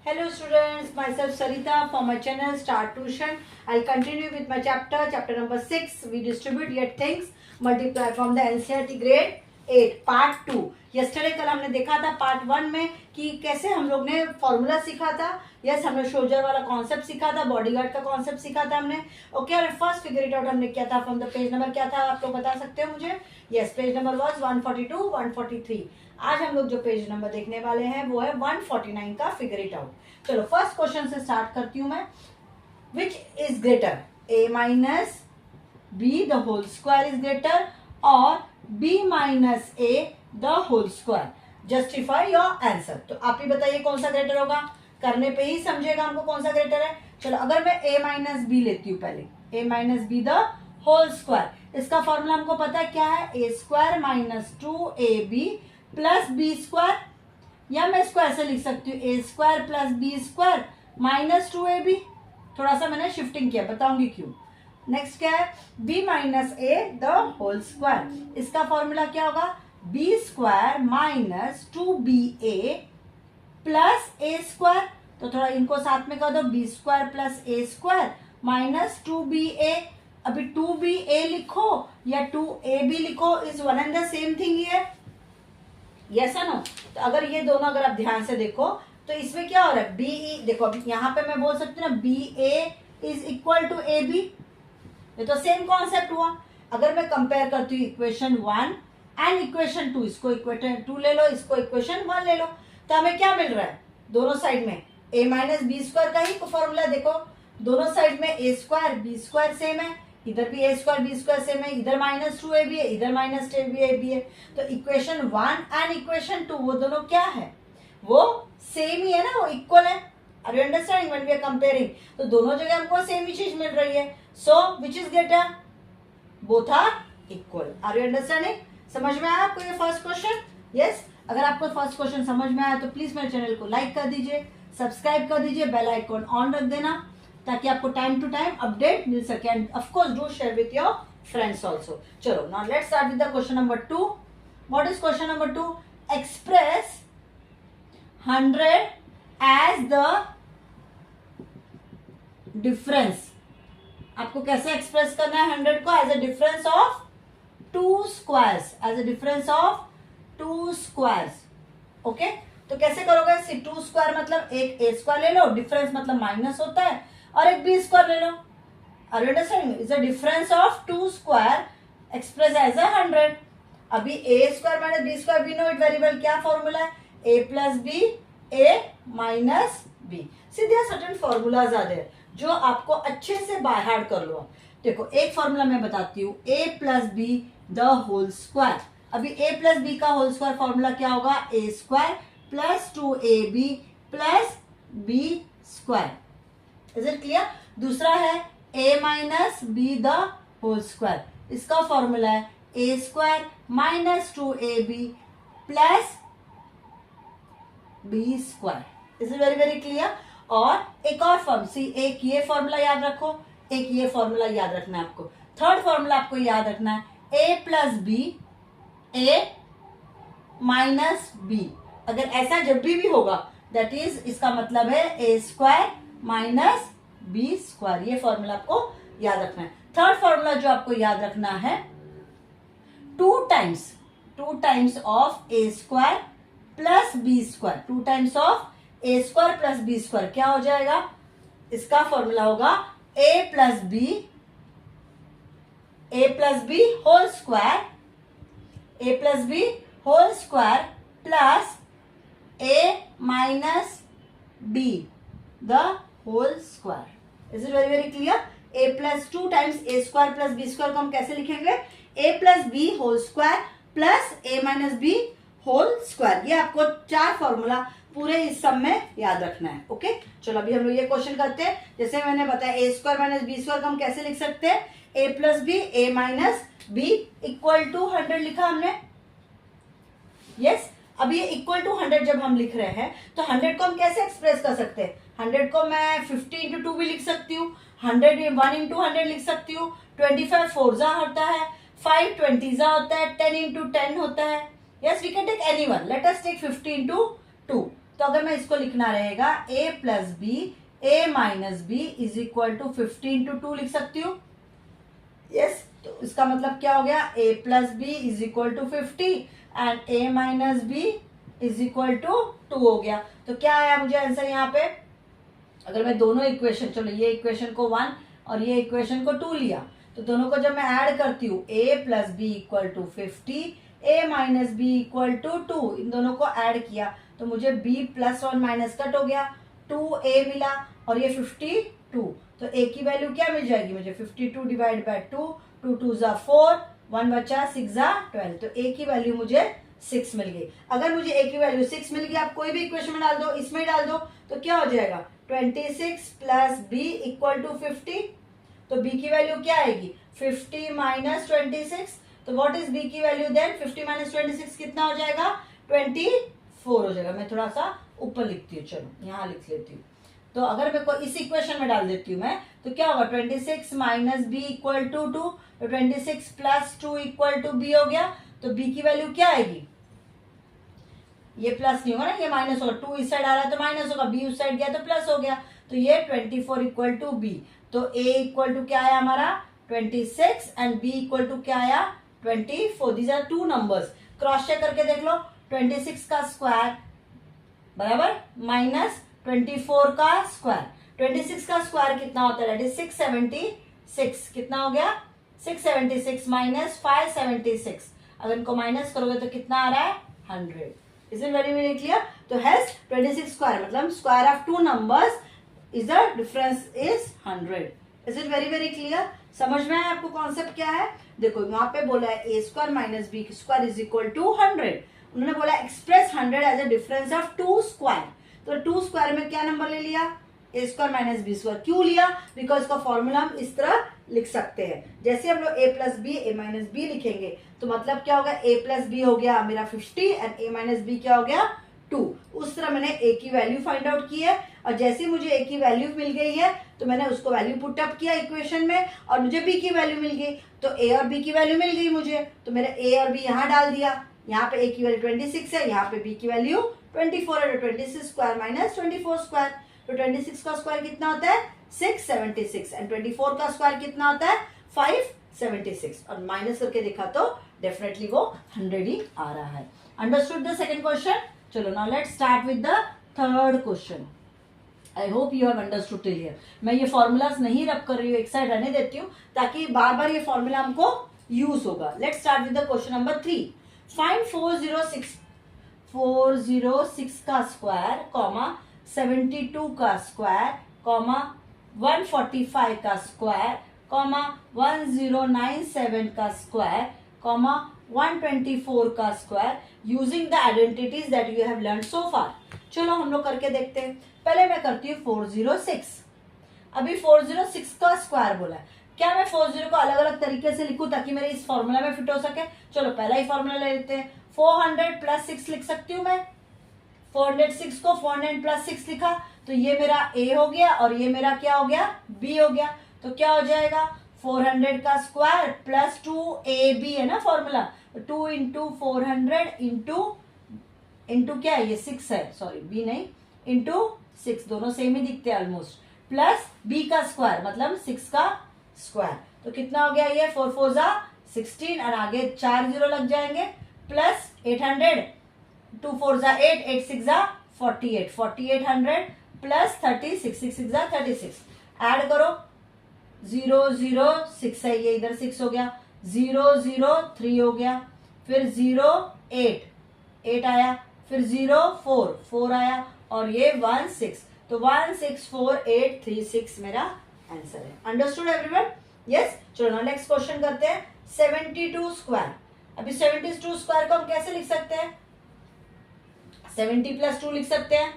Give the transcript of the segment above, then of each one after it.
Hello students, myself Sarita from my channel Start Tuition. I'll continue with my chapter number 6. We distribute yet things multiply from the NCERT grade 8 part 2. Yesterday कल हमने देखा था part 1 में कि कैसे हम लोग ने फॉर्मूला सीखा था. यस, हमने शोल्जर वाला कॉन्सेप्ट सीखा था, बॉडीगार्ड का कॉन्सेप्ट सीखा था हमने. ओके, और फर्स्ट फिगर इट आउट हमने किया था फ्रॉम द पेज नंबर क्या था आप लोग बता सकते हो मुझे? Yes, page number was 142 143. आज हम लोग जो पेज नंबर देखने वाले हैं वो है 149 का फिगर इट आउट. चलो फर्स्ट क्वेश्चन से स्टार्ट करती हूं मैं. Which is greater, a minus B the whole square is greater और b minus a the whole square? Justify your answer. तो आप ही बताइए कौन सा ग्रेटर होगा. करने पे ही समझेगा हमको कौन सा ग्रेटर है. चलो अगर मैं a माइनस बी लेती हूँ पहले, a minus B the whole square, इसका फॉर्मूला हमको पता है क्या है, a square minus 2ab plus B square. या मैं इसको ऐसे लिख सकती हूँ A square plus B square minus 2ab. थोड़ा सा मैंने शिफ्टिंग किया, बताऊंगी क्यों. नेक्स्ट क्या है, b minus A the whole square. इसका फॉर्मूला क्या होगा, b square minus 2ba plus A square. तो थोड़ा इनको साथ में कर दो, b square plus A square minus 2ba. अभी 2ba लिखो या 2ab लिखो, is one and the same thing है. यस है ना. तो अगर ये दोनों अगर आप ध्यान से देखो तो इसमें क्या हो रहा है, बी ई. देखो अभी यहाँ पे मैं बोल सकती हूँ ना, B A is equal to A B. ये तो सेम कॉन्सेप्ट हुआ. अगर मैं कंपेयर करती हूँ इक्वेशन 1 एंड इक्वेशन 2, इसको इक्वेशन 2 ले लो, इसको इक्वेशन 1 ले लो, तो हमें क्या मिल रहा है दोनों साइड में, ए माइनस बी स्क्वायर का ही फॉर्मूला. देखो दोनों साइड में ए स्क्वायर बी स्क्वायर सेम है, इधर भी ए स्क्वायर बी स्क्वायर सेम है, इधर माइनस 2ab है, इधर माइनस 2ab है. तो इक्वेशन 1 एंड इक्वेशन 2 वो दोनों क्या है, वो सेम ही है ना, वो इक्वल है. Are you understanding when we are comparing? तो दोनों जगह हमको सेम ही चीज मिल रही है. So which is greater, both are equal. Are you understanding? समझ में आया आपको ये फर्स्ट क्वेश्चन? यस. अगर आपको फर्स्ट क्वेश्चन समझ में आया तो प्लीज मेरे चैनल को लाइक कर दीजिए, सब्सक्राइब कर दीजिए, बेल आइकॉन ऑन रख देना ताकि आपको टाइम टू टाइम अपडेट मिल सके. And of course do share with your friends also. चलो now let's start with the question number 2. What is question number 2? Express 100 as the difference. आपको कैसे express करना है 100 को? As a difference of 2 squares. As a difference of 2 squares. Okay, तो कैसे करोगे? 2 square मतलब एक ए स्क्वायर ले लो, डिफरेंस मतलब माइनस होता है, और एक बी स्क्वायर ले लो. Are you understanding? Is a difference of 2 square express as a 100. अभी A square minus B square, we know it very well. क्या फॉर्मूला है, A plus B A minus B. सीधे सर्टेन फॉर्मूलाज आ देयर जो आपको अच्छे से by heart कर लो. देखो एक फॉर्मूला मैं बताती हूँ, A plus B the whole square. अभी ए प्लस बी का होल स्क्वायर फॉर्मूला क्या होगा, A square plus 2ab plus B square. Is it clear? दूसरा है a minus B the whole square. इसका फॉर्मूला है A square minus 2ab plus B square. Is it very very clear? और एक और form सी, एक ये फॉर्मूला याद रखो, एक ये फॉर्मूला याद रखना है आपको. थर्ड फॉर्मूला आपको याद रखना है A plus B A minus B. अगर ऐसा जब भी होगा दैट इज, इसका मतलब है A square minus B square. ये फॉर्मूला आपको याद रखना है. थर्ड फॉर्मूला जो आपको याद रखना है, 2 times of A square plus B square. 2 times of A square plus B square क्या हो जाएगा, इसका फॉर्मूला होगा A plus B whole square, A plus B whole square plus a minus b the whole square. Is it very very clear? a plus 2 times A square plus B square को हम कैसे लिखेंगे, a plus B whole square plus a minus B whole square. ये आपको 4 formula पूरे इस सब में याद रखना है. ओके, चलो अभी हम लोग ये क्वेश्चन करते हैं. जैसे मैंने बताया A square minus B square को हम कैसे लिख सकते हैं, a plus B A minus B equal to 100 लिखा हमने. यस. अब ये इक्वल टू 100 जब हम लिख रहे हैं तो 100 को हम कैसे एक्सप्रेस कर सकते हैं, 100 को मैं 50 इंटू 2 भी लिख सकती हूँ, 1 इंटू 100 लिख सकती हूँ, 25 फोरजा होता है, 5 20 होता है, 10 इंटू 10 होता है. Yes, we can take any one. Let us take 50 into 2. तो अगर मैं इसको लिखना रहेगा a plus B a minus B is equal to 50 into 2 लिख सकती हूँ. यस, तो इसका मतलब क्या हो गया, a plus B is equal to 50 and a minus B is equal to 2 हो गया. तो क्या आया मुझे आंसर यहाँ पे, अगर मैं दोनों इक्वेशन, चलो ये इक्वेशन को 1 और ये इक्वेशन को 2 लिया, तो दोनों को जब मैं ऐड करती हूँ a plus B equal to 50 a minus B equal to 2, इन दोनों को ऐड किया तो मुझे b प्लस 1 माइनस कट हो गया, 2a मिला और ये 52. तो a की वैल्यू क्या मिल जाएगी मुझे, 52 डिवाइड बाय 2, 2 2 जा 4, 1 बचा 6 जा 12. तो a की वैल्यू मुझे 6 मिल गई. अगर मुझे a की वैल्यू 6 मिल गई, आप कोई भी इक्वेशन में डाल दो, इसमें डाल दो, तो क्या हो जाएगा 26 प्लस b इक्वल टू 50. तो b की वैल्यू क्या आएगी 50 माइनस 26. तो व्हाट इज b की वैल्यू देन, 50 माइनस 26 कितना हो जाएगा 24 हो जाएगा. मैं थोड़ा सा ऊपर लिखती हूँ, चलो यहाँ लिख लेती हूँ. तो अगर मेरे को इस इक्वेशन में डाल देती हूँ मैं, तो क्या होगा 26 माइनस बी इक्वल टू 2, तो 26 प्लस 2 इक्वल टू बी हो गया. तो b की वैल्यू क्या आएगी, ये प्लस नहीं होगा ना, ये माइनस होगा, 2 इस साइड आ रहा है तो माइनस होगा, b उस साइड गया तो प्लस हो गया. तो ये 24 इक्वल टू b. तो a इक्वल टू क्या आया हमारा 26 एंड b इक्वल टू क्या आया 24. These are two numbers. Cross check करके देख लो, 26 का स्क्वायर बराबर माइनस 24 का स्क्वायर. 26 का स्क्वायर कितना होता है, दैट इज 676. कितना हो गया 676 माइनस 576. अगर इनको माइनस करोगे तो कितना आ रहा है 100. Is it very very clear. तो हैज 26 स्क्वायर मतलब square of two numbers is the difference is 100. Is it very very clear. समझ में आया आपको कॉन्सेप्ट क्या है. देखो वहां पे बोला है a square minus B square is equal to 100. उन्होंने बोला express 100 as a difference of two square. तो टू स्क्वायर में क्या नंबर ले लिया A square minus B square. क्यों लिया, बिकॉज इसका फॉर्मूला हम इस तरह लिख सकते हैं. जैसे हम लोग ए plus B A minus B लिखेंगे तो मतलब क्या होगा ए प्लस बी हो गया मेरा 50 एंड ए माइनस बी क्या हो गया 2. उस तरह मैंने ए की वैल्यू फाइंड आउट की है और जैसे मुझे ए की वैल्यू मिल गई है तो मैंने उसको वैल्यू पुट अप किया इक्वेशन में और मुझे बी की वैल्यू मिल गई. तो ए और बी की वैल्यू मिल गई मुझे, तो मैंने ए और बी यहाँ डाल दिया. यहाँ पे ए की वैल्यू 26 है, यहाँ पे बी की वैल्यू 24 है. 26 स्क्वायर माइनस 24 स्क्वायर. तो 26 का स्क्वायर कितना होता है 676 एंड 24 का स्क्वायर कितना होता है 576. और माइनस करके देखा तो डेफिनेटली वो 100 ही आ रहा है. Understood the second question. चलो now let's start with the third question. I hope you have understood till here. मैं ये फॉर्मूलाज नहीं रब कर रही हूँ, एक साइड रहने देती हूँ ताकि बार बार ये फॉर्मूला हमको यूज होगा. Let's start with the question number 3. Find 406 का स्क्वायर कॉमा 72 का स्क्वायर कॉमा 145 का स्क्वायर कॉमा 1097 का स्क्वायर कॉमा 124 का square using the identities that you have learn so far. चलो हम लोग करके देखते हैं. पहले मैं करती हूँ 406. अभी 406 का स्क्वायर बोला है. क्या मैं 40 को अलग अलग तरीके से लिखूं ताकि मेरे इस फॉर्मूला में फिट हो सके. चलो पहला ही फॉर्मूला ले लेते हैं. 400 प्लस 6 लिख सकती हूँ मैं. 406 को 400 प्लस 6 लिखा तो ये मेरा a हो गया और ये मेरा क्या हो गया b हो गया. तो क्या हो जाएगा 400 का स्क्वायर प्लस 2ab है ना फॉर्मूला. 2 इंटू 400 इंटू क्या है ये 6 है, सॉरी b नहीं, इंटू 6, दोनों सेम ही दिखते हैं ऑलमोस्ट, प्लस b का स्क्वायर मतलब 6 का स्क्वायर. तो कितना हो गया ये 4 4 जा 16 और आगे 4 जीरो लग जाएंगे प्लस 800, 2 4 जा 8, 8 6 जा 48, 4800 प्लस 36, 6 6 जा 36. ऐड करो 0 0 6 है, ये इधर 6 हो गया, 0 0 3 हो गया, फिर 0 8 8 आया, फिर 0 4 4 आया और ये 1 6. तो 164836 मेरा आंसर है. Understood everyone. यस. चलो ना नेक्स्ट क्वेश्चन करते हैं. 72 स्क्वायर. अभी 72 स्क्वायर को हम कैसे लिख सकते हैं 70 प्लस 2 लिख सकते हैं,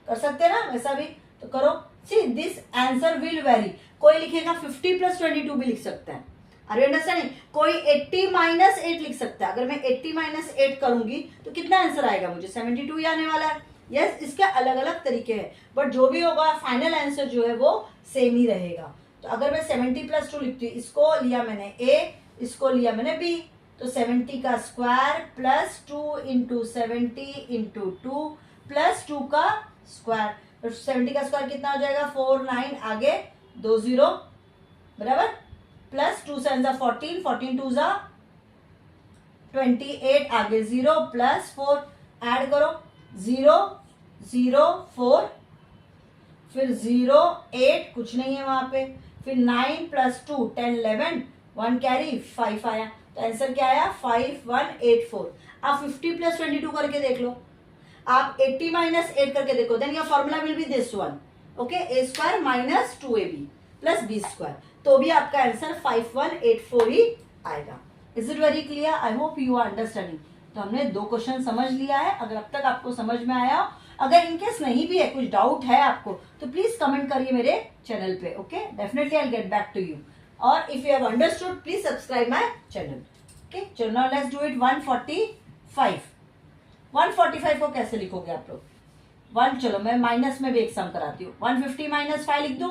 कर सकते हैं ना वैसा भी. तो करो. See this answer will vary. कोई लिखेगा 50 प्लस 22 भी लिख सकता है. Are you understanding. कोई 80 माइनस 8 लिख सकता है. अगर मैं 80 माइनस 8 करूंगी तो कितना आंसर आएगा मुझे 72 ही आने वाला है. यस. इसके अलग अलग तरीके हैं बट जो भी होगा फाइनल आंसर जो है वो सेम ही रहेगा. तो अगर मैं 70 प्लस 2 लिखती हूँ, इसको लिया मैंने a, इसको लिया मैंने b, तो 70 का square plus 2 into 70 into 2 plus 2 का स्क्वायर, तो 70 का स्क्वायर कितना हो जाएगा 4, 9 आगे 2 0 बराबर, प्लस 2 7 जा 14, 14 2 जा 28 आगे 0 प्लस 4 ऐड करो 0 0 4 फिर 0 8 कुछ नहीं है वहां पे, फिर 9 प्लस 2 10 11 1 कैरी 5 आया, तो आंसर क्या आया 5184। आप 50 प्लस 22 करके देख लो, आप 80 माइनस 8 करके देखो, then your formula will be this one, okay, A square minus 2ab plus B square, तो भी आपका आंसर 5184 ही आएगा। Is it very clear? I hope you are understanding. तो हमने 2 क्वेश्चन समझ लिया है, अगर अब तक आपको समझ में आया, अगर इनकेस नहीं भी है, कुछ डाउट है आपको, तो प्लीज कमेंट करिए मेरे चैनल पे, okay, definitely I get back to you, और if you have understood please subscribe my channel, okay. चलो नाउ लेट्स डू इट 145। 145 को कैसे लिखोगे आप लोग? 1, चलो मैं माइनस में भी एक सम कराती हूँ, 150 माइनस 5 लिख दो,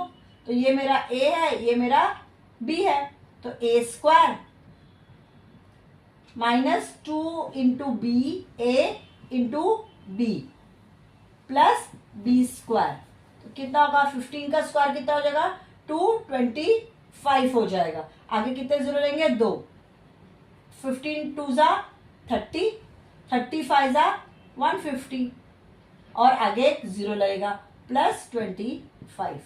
तो ये मेरा a है, ये मेरा b है, तो a square minus 2 into B, a into B plus b square, तो कितना होगा 15 का स्क्वायर कितना हो जाएगा 225 हो जाएगा, आगे कितने जीरो लेंगे 2, 15 2 जा 30, 35 जा 150 और आगे एक जीरो लगेगा प्लस 25।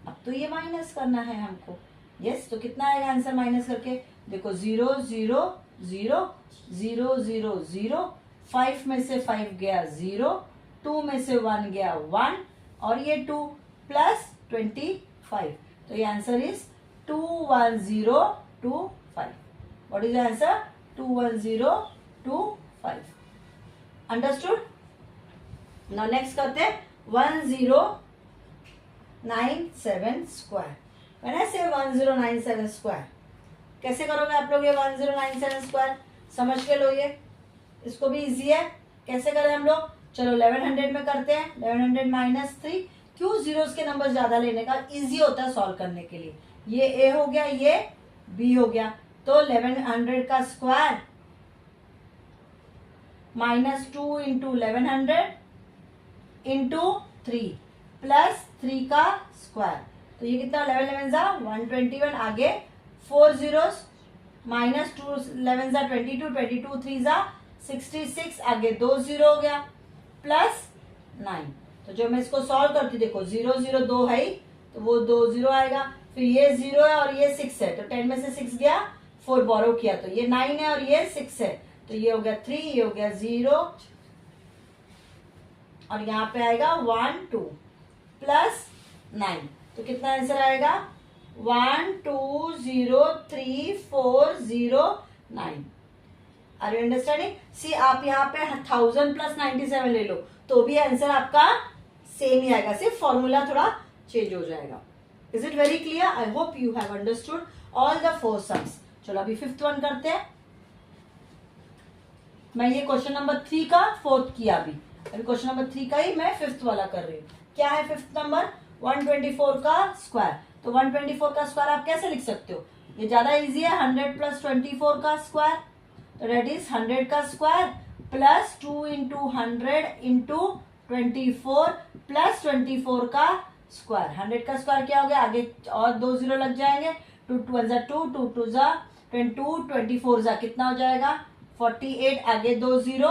अब तो ये माइनस करना है हमको, यस, तो कितना आएगा आंसर माइनस करके देखो 0 0 0 0 0 0, 5 में से 5 गया 0, 2 में से 1 गया 1 और ये 2 प्लस 25, तो ये answer is 21025। What is the answer? 21025। Understood? Now next करते हैं 1097 स्क्वायर। व्हेन आई से 1097 स्क्वायर, कैसे करोगे आप लोग ये 1097 स्क्वायर? समझ के लो, ये इसको भी इजी है, कैसे करें हम लोग? चलो 1100 में करते हैं, 1100 माइनस 3, क्यों जीरोस के नंबर ज्यादा लेने का, इजी होता है सॉल्व करने के लिए। ये ए हो गया, ये बी हो गया, तो 1100 का square minus 2 into 1100 into 3 plus 3 का स्क्वायर, तो ये कितना 11 11 जा 121, आगे 4 जीरोस, माइनस 2 11 जा 22, 22 3 जा 66, आगे 2 जीरो हो गया प्लस 9। तो जो मैं इसको सॉल्व करती देखो 0 0 2 है ही, तो वो 2 जीरो आएगा, फिर ये 0 है और ये 6 है, तो 10 में से 6 गया, 4 बोरो किया, तो ये 9 है और ये 6 है, तो ये हो गया 3, ये हो गया 0 और यहाँ पे आएगा 1 2 प्लस 9, तो कितना आंसर आएगा 1203,409। Are you understanding? सी आप यहाँ पे 1000 प्लस 97 ले लो तो भी आंसर आपका सेम ही आएगा, सिर्फ फॉर्मूला थोड़ा चेंज हो जाएगा। Is it very clear? I hope you have understood all the 4 sums. चलो अभी 5th वन करते हैं। मैं ये क्वेश्चन नंबर 3 का 4th किया, अभी क्वेश्चन नंबर 3 का ही मैं 5th वाला कर रही हूँ। क्या है 5th नंबर? 124 का स्क्वायर। तो 124 का स्क्वायर आप कैसे लिख सकते हो? ये ज्यादा इजी है, 100 प्लस 24 का स्क्वायर, तो दैट इज 100 का square plus 2 into 100 into 24 plus 24 का स्क्वायर। 100 का स्क्वायर क्या हो गया, आगे और 2 जीरो लग जाएंगे, 2 2 जा 2, 2 2 जा 22, 24 जा कितना हो जाएगा 48, आगे 2 जीरो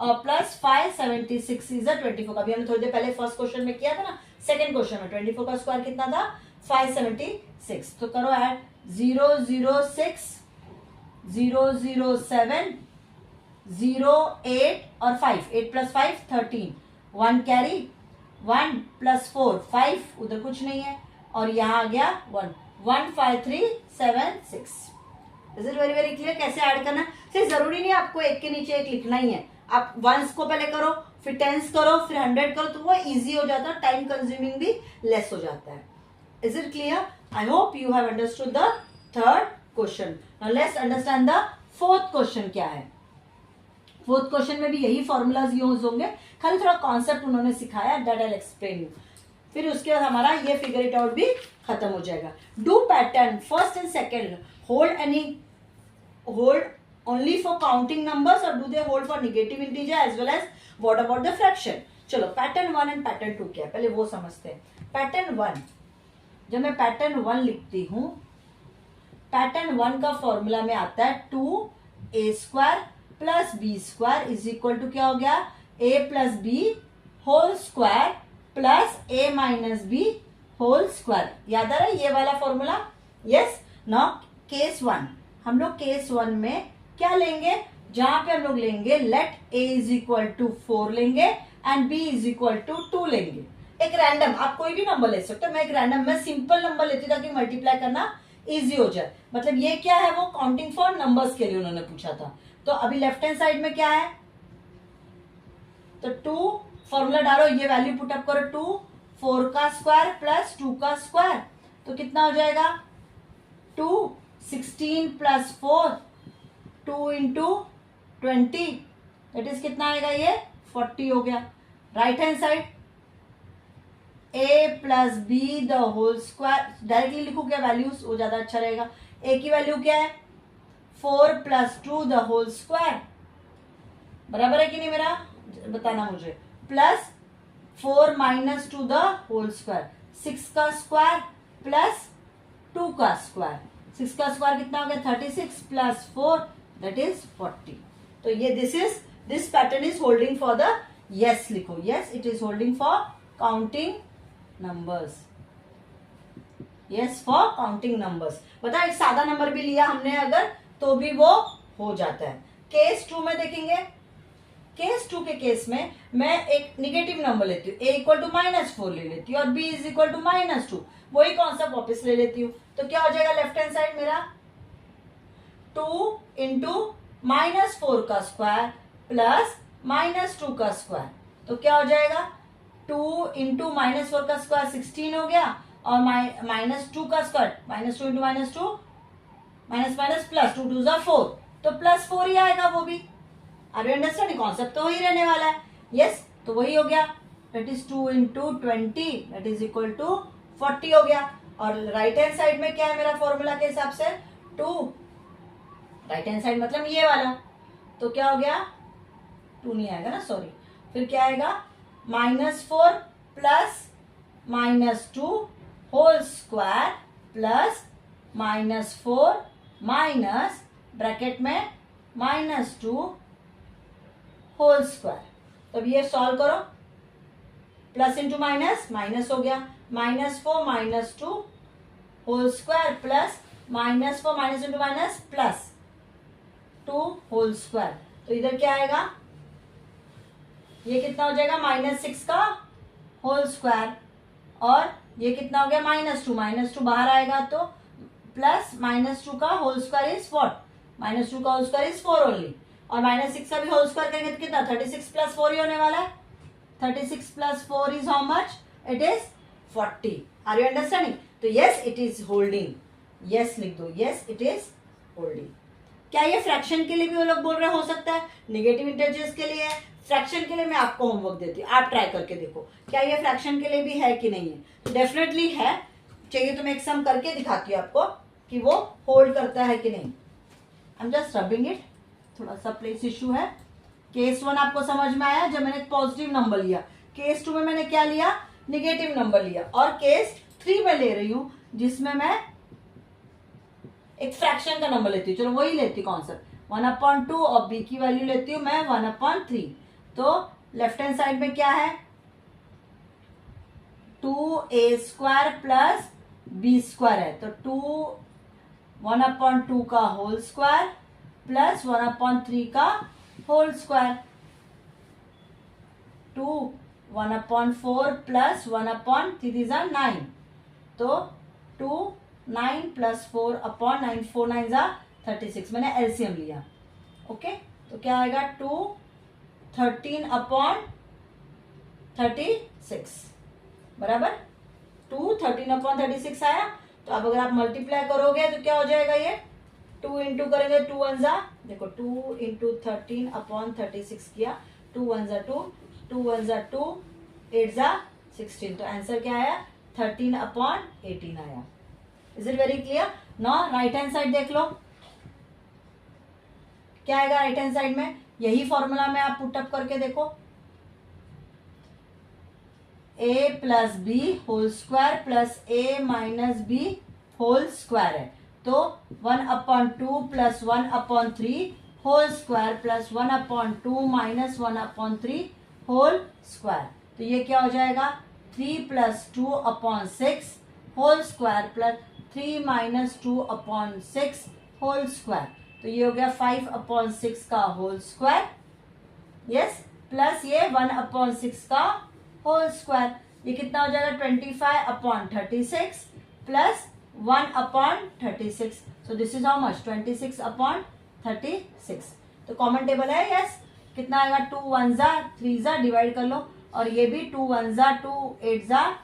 और प्लस 5 76 इज 24 का भी हमने थोड़ी देर पहले फर्स्ट क्वेश्चन में किया था ना। सेकंड क्वेश्चन में 24 का स्क्वायर कितना था 576, तो करो ऐड 006 007 08 और 5, 8 प्लस 5 13, 1 कैरी 1 प्लस 4 5, उधर कुछ नहीं है और यहाँ आ गया 1 15376। Is it very very clear कैसे ऐड करना? सिर्फ जरूरी नहीं आपको एक के नीचे एक लिखना ही है, आप वंस को पहले करो, फिर टेंस करो, फिर 100 करो, तो वो इजी हो जाता है, टाइम कंज्यूमिंग भी लेस हो जाता है। Is it clear? I hope you have understood the third question. Now let's understand the fourth question क्या है। फोर्थ क्वेश्चन में भी यही फॉर्मूलाज यूज होंगे, खाली थोड़ा कॉन्सेप्ट उन्होंने सिखाया, दैट आई एक्सप्लेन यू। फिर उसके बाद हमारा ये फिगर इट आउट भी खत्म हो जाएगा। Do pattern first and second hold only for counting numbers or do they hold for negative integer as well as what about the fraction? चलो पैटर्न 1 एंड पैटर्न 2 क्या है पहले वो समझते हैं. पैटर्न 1, जब मैं पैटर्न 1 लिखती हूं, पैटर्न 1 का फॉर्मूला में आता है 2a² plus b² is equal to क्या हो गया, a plus B whole square plus a minus B whole square. याद आ रहा है ये वाला फॉर्मूला? यस. नाउ केस 1, हम लोग केस 1 में क्या लेंगे, जहां पे हम लोग लेंगे let a is equal to 4 लेंगे and b is equal to 2 लेंगे. एक रैंडम, आप कोई भी नंबर ले सकते हो. मैं एक रैंडम, मैं सिंपल नंबर लेती हूँ ताकि मल्टीप्लाई करना इजी हो जाए. मतलब ये क्या है, वो काउंटिंग फॉर नंबर्स के लिए उन्होंने पूछा था. तो अभी लेफ्ट हैंड साइड में क्या है, तो 2 फॉर्मूला डालो, ये वैल्यू पुट अप करो, 2 4 का स्क्वायर प्लस 2 का स्क्वायर, तो कितना हो जाएगा 2 16 प्लस 4 2 इंटू 20 दैट इज कितना आएगा, ये 40 हो गया. Right hand side a plus B the whole square, directly लिखू क्या वैल्यूज, वो ज्यादा अच्छा रहेगा. a की वैल्यू क्या है 4 प्लस 2 द होल स्क्वायर, बराबर है कि नहीं मेरा, बताना मुझे. Plus 4 minus 2 the whole square, 6 का स्क्वायर प्लस 2 का स्क्वायर, 6 का स्क्वायर कितना हो गया 36 प्लस 4 दैट इज 40. तो ये this pattern is holding for the, yes लिखो, yes it is holding for counting numbers. Yes for counting numbers. बता, एक सादा नंबर भी लिया हमने अगर तो भी वो हो जाता है. केस 2 में देखेंगे, केस 2 के केस में मैं एक निगेटिव नंबर लेती हूँ, a इक्वल टू -4 ले लेती हूँ और b इज इक्वल टू -2, वही कॉन्सेप्ट वापस ले लेती हूँ. तो क्या हो जाएगा लेफ्ट हैंड साइड मेरा 2 इंटू -4 का स्क्वायर प्लस -2 का स्क्वायर, तो क्या हो जाएगा 2 इंटू -4 का स्क्वायर 16 हो गया और -2 का square, -2 into -2 minus minus plus 2 2 4, तो +4 ही आएगा वो भी. Are you understanding? कॉन्सेप्ट तो वही रहने वाला है. यस, तो वही हो गया, that is 2 into 20 that is equal to 40 हो गया. और राइट हैंड साइड में क्या है मेरा फॉर्मूला के हिसाब से 2, राइट हैंड साइड मतलब ये वाला, तो क्या हो गया 2 नहीं आएगा ना, सॉरी. फिर क्या आएगा -4 plus -2 whole square plus -4 minus bracket में -2 होल स्क्वायर. तो अब ये सॉल्व करो, प्लस इंटू माइनस, माइनस हो गया, -4 -2 whole square plus -4 minus into minus plus 2 whole square. तो इधर क्या आएगा, ये कितना हो जाएगा -6 का होल स्क्वायर और ये कितना हो गया -2 बाहर आएगा तो प्लस -2 का होल स्क्वायर इज 4, -2 का होल स्क्वायर इज 4 ओनली, और -6 का भी होल स्क्वायर करेंगे तो कितना 36 प्लस 4 ही होने वाला है. 36 plus 4 is how much, it is 40. Are you understanding? तो yes it is holding, yes लिख दो, यस इट इज होल्डिंग. क्या ये फ्रैक्शन के लिए भी वो लोग बोल रहे हो सकता है, नेगेटिव इंटीजर्स के लिए है, फ्रैक्शन के लिए मैं आपको होमवर्क देती हूँ, आप ट्राई करके देखो क्या ये फ्रैक्शन के लिए भी है कि नहीं है. तो डेफिनेटली है, चाहिए तो मैं एक सम करके दिखाती हूँ आपको कि वो होल्ड करता है कि नहीं. I am just rubbing it, थोड़ा सा प्लेस इश्यू है. केस 1 आपको समझ में आया, जब मैंने एक पॉजिटिव नंबर लिया. केस 2 में मैंने क्या लिया, निगेटिव नंबर लिया. और केस 3 में ले रही हूं जिसमें मैं एक फ्रैक्शन का नंबर लेती हूँ. चलो वही लेती हूँ कॉन्सेप्ट, 1/2 और b की वैल्यू लेती हूँ मैं 1/3. तो लेफ्ट हैंड साइड में क्या है 2a² प्लस b² है, तो 1/2 का होल स्क्वायर प्लस 1/3 का होल स्क्वायर, 2 1/4 प्लस 1/3 इज 9, तो 2 9 प्लस 4/9, 4 9 जा 36, मैंने एलसीएम लिया. ओके, तो क्या आएगा 2 13/36 बराबर 2 13/36 आया. तो अब अगर आप मल्टीप्लाई करोगे तो क्या हो जाएगा, ये 2 इंटू करेंगे 2 1 जा, देखो 2 इंटू 13/36 किया, 2 1 जा 2, 2 1 जा 2, 8 जा 16, तो आंसर क्या आया 13/18 आया. Is it very clear? ना राइट हैंड साइड देख लो क्या आएगा राइट हैंड साइड में, यही फॉर्मूला में आप पुटअप करके देखो. A plus B whole square plus A minus B whole square है, तो 1/2 plus 1/3 whole square plus 1/2 minus 1/3 whole square, तो ये क्या हो जाएगा 3 plus 2/6 whole square plus 3 minus 2/6 whole square, तो ये हो गया 5/6 का होल स्क्वायर, यस, प्लस ये 1/6 का होल स्क्वायर, ये कितना हो जाएगा 25/36 plus 1/36, so this is how much 26/36, तो कॉमन टेबल है, यस, कितना आएगा 2 1 जा 3 जा डिवाइड कर लो, और ये भी 2 1 जा 2 8 जा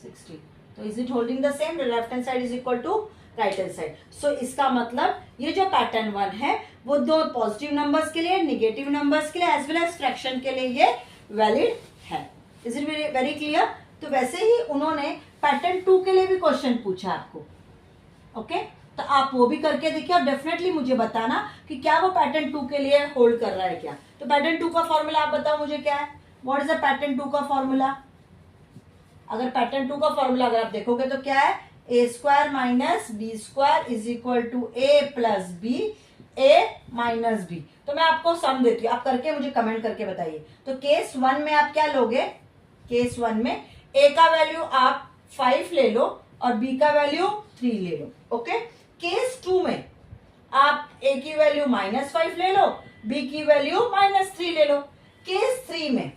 60, तो is it holding the same, left hand side is equal to right hand side, so इसका मतलब ये जो पैटर्न 1 है वो दो पॉजिटिव नंबर्स के लिए, नेगेटिव नंबर्स के लिए एज वेल एज फ्रैक्शन के लिए ये वैलिड है, इज इट वेरी क्लियर। तो वैसे ही उन्होंने पैटर्न 2 के लिए भी क्वेश्चन पूछा आपको, ओके, तो आप वो भी करके देखिए और डेफिनेटली मुझे बताना कि क्या वो पैटर्न 2 के लिए होल्ड कर रहा है क्या। तो पैटर्न 2 का फॉर्मूला आप बताओ मुझे क्या है, व्हाट इज द पैटर्न 2 का फॉर्मूला। अगर पैटर्न 2 का फॉर्मूला अगर आप देखोगे तो क्या है, A square minus B square is equal to A plus B A minus B. तो मैं आपको सम देती हूँ, आप करके मुझे कमेंट करके बताइए। तो केस 1 में आप क्या लोगे, केस 1 में ए का वैल्यू आप 5 ले लो और बी का वैल्यू 3 ले लो, ओके। केस 2 में आप ए की वैल्यू -5 ले लो, बी की वैल्यू -3 ले लो। केस 3 में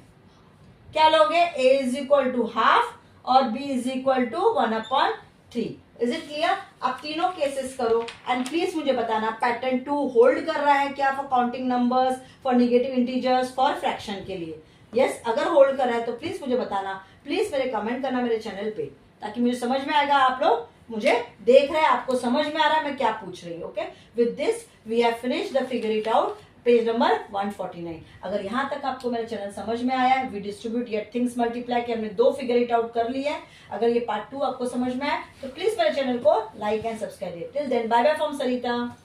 क्या लोगे, A is equal to half और B is equal to 1/3। Is it clear. आप तीनों केसेस करो एंड प्लीज मुझे बताना पैटर्न 2 होल्ड कर रहा है क्या for counting numbers, for negative integers, for fraction के लिए। यस, अगर होल्ड कर रहा है तो प्लीज मुझे बताना, प्लीज मेरे कमेंट करना मेरे चैनल पे, ताकि मुझे समझ में आएगा आप लोग मुझे देख रहे हैं, आपको समझ में आ रहा है मैं क्या पूछ रही हूँ। Okay, with this we have finished the figure it out, page number 149। अगर यहाँ तक आपको मेरा चैनल समझ में आया है, we distribute yet things multiply के हमने 2 फिगर इट आउट कर ली है, अगर ये पार्ट 2 आपको समझ में आया तो प्लीज मेरे चैनल को like and subscribe. Till then bye bye from Sarita.